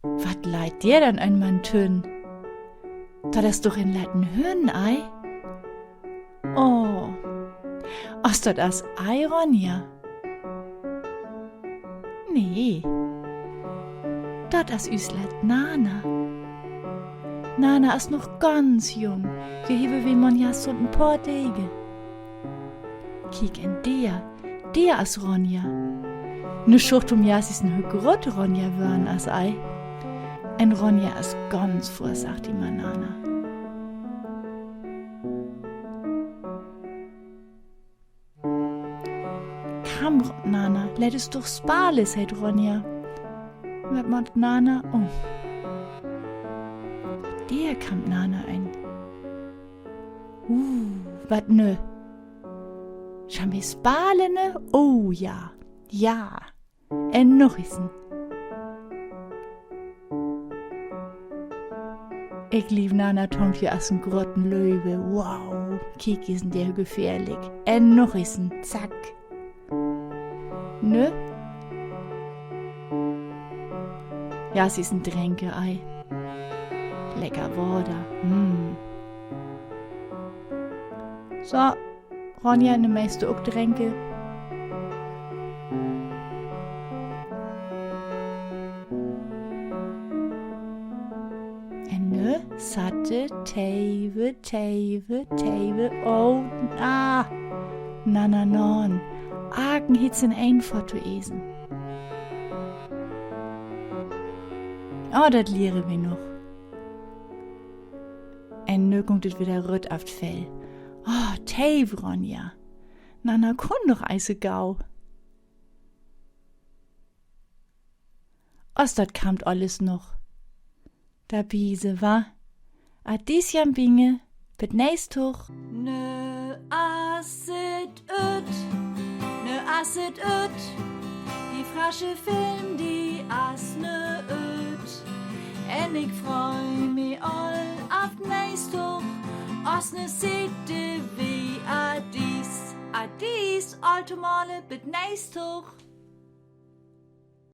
Wat leid dir dann ein Mann tön? Da das doch in Leiten Hörn, ei? Oh, ist das as Ei, Ronja? Nee, das as üslet Nana. Nana ist noch ganz jung. Wir heben wie man ja so ein paar Tage. Kiek in der as Ronja. Ne Schucht Jas ist ne grot Ronja wörn as Ei. Ein Ronja ist ganz vor, sagt die Nana. Komm, Nana, let es doch spale, sagt Ronja. Wat macht Nana? Oh. Der kam Nana ein. Wat nö? Schau wir spale, ne? Oh ja, ja. En noch isen. Ich lieb Nana Tonkje as ein grotten Löwe. Wow, kiek isen der gefährlich. En noch isen, zack. Nö? Ja, sie ist ein Tränke-Ei. Lecker Water. So, Ronja, ne meiste auch Tränke. Ende, satte, Teve, oh, non. Argen hitzen ein Foto esen. Oh, dat liere wir noch. En nö kommt es wieder röt auf Fell. Oh, Tave, Ronja. Nana kun doch eise gau. Os dat kamt alles noch. Da biese, wa? A dies jam binge, bet nächst hoch. Nö asset öt, die frasche Film, die as nö öt. En ik freu mi all auf nächst hoch, os ne sitte wie a dies, alte Male bet nächst hoch.